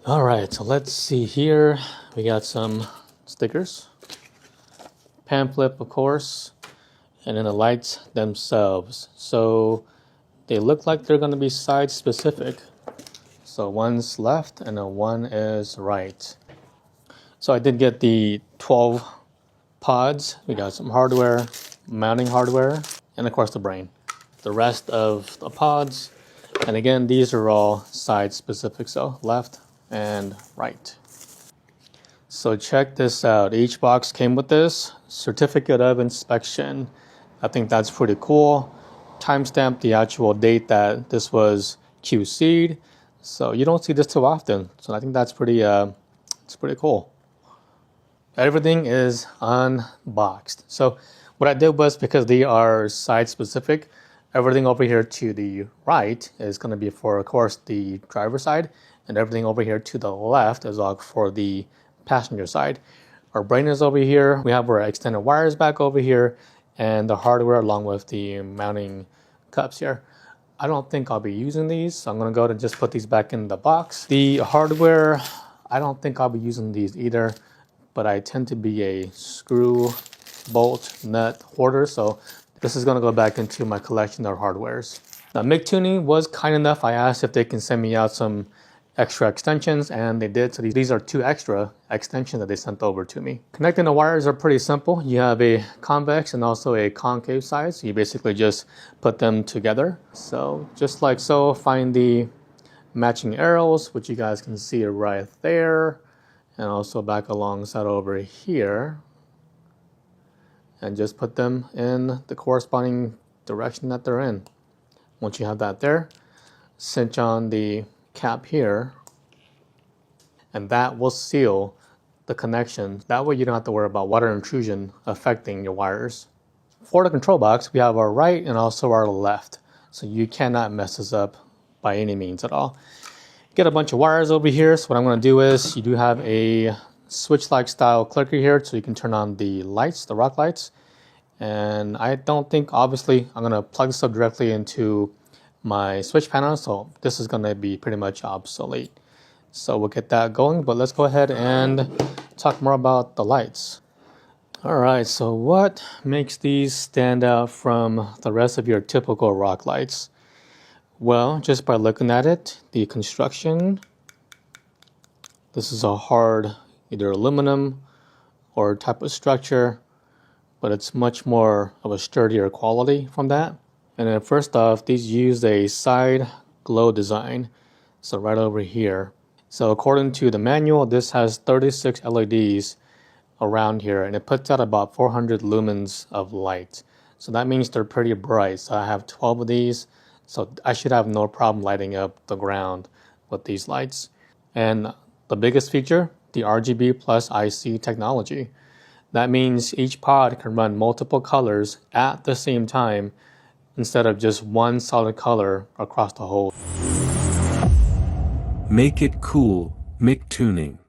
All right, so let's see here. We got some stickers, pamphlet, of course, and then the lights themselves. So they look like they're going to be side specific. So one's left and then one is right. So I did get the 12 pods. We got some hardware, mounting hardware, and of course the brain. The rest of the pods, and again, these are all side specific, so left and right. So check this out. Each box came with this certificate of inspection. I think that's pretty cool. Timestamp the actual date that this was QC'd. So you don't see this too often. So I think that's pretty cool. Everything is unboxed. So what I did was, because they are side specific, everything over here to the right is going to be for, of course, the driver's side, and everything over here to the left is all for the passenger side. Our brain is over here. We have our extended wires back over here, and the hardware along with the mounting cups here. I don't think I'll be using these, so I'm going to go ahead and just put these back in the box. The hardware, I don't think I'll be using these either, but I tend to be a screw, bolt, nut hoarder, so this is going to go back into my collection of hardwares. Now, MICTUNING was kind enough. I asked if they can send me out some extra extensions, and they did. So these are 2 extra extensions that they sent over to me. Connecting the wires are pretty simple. You have a convex and also a concave side, so you basically just put them together. So just like so, find the matching arrows, which you guys can see right there, and also back alongside over here, and just put them in the corresponding direction that they're in. Once you have that there, cinch on the cap here, and that will seal the connection. That way you don't have to worry about water intrusion affecting your wires. For the control box, we have our right and also our left, so you cannot mess this up by any means at all. Get a bunch of wires over here. So what I'm going to do is, you do have a switch-like style clicker here, so you can turn on the lights, the rock lights. And I don't think, obviously, I'm going to plug this up directly into my switch panel, so this is going to be pretty much obsolete. So we'll get that going, but let's go ahead and talk more about the lights. Alright, so what makes these stand out from the rest of your typical rock lights? Well, just by looking at it, the construction. This is a hard, either aluminum or type of structure, but it's much more of a sturdier quality from that. And then first off, these use a side glow design, so right over here. So according to the manual, this has 36 LEDs around here, and it puts out about 400 lumens of light. So that means they're pretty bright. So I have 12 of these, so I should have no problem lighting up the ground with these lights. And the biggest feature, the RGB+IC technology. That means each pod can run multiple colors at the same time, instead of just one solid color across the whole. Make it cool, MICTUNING.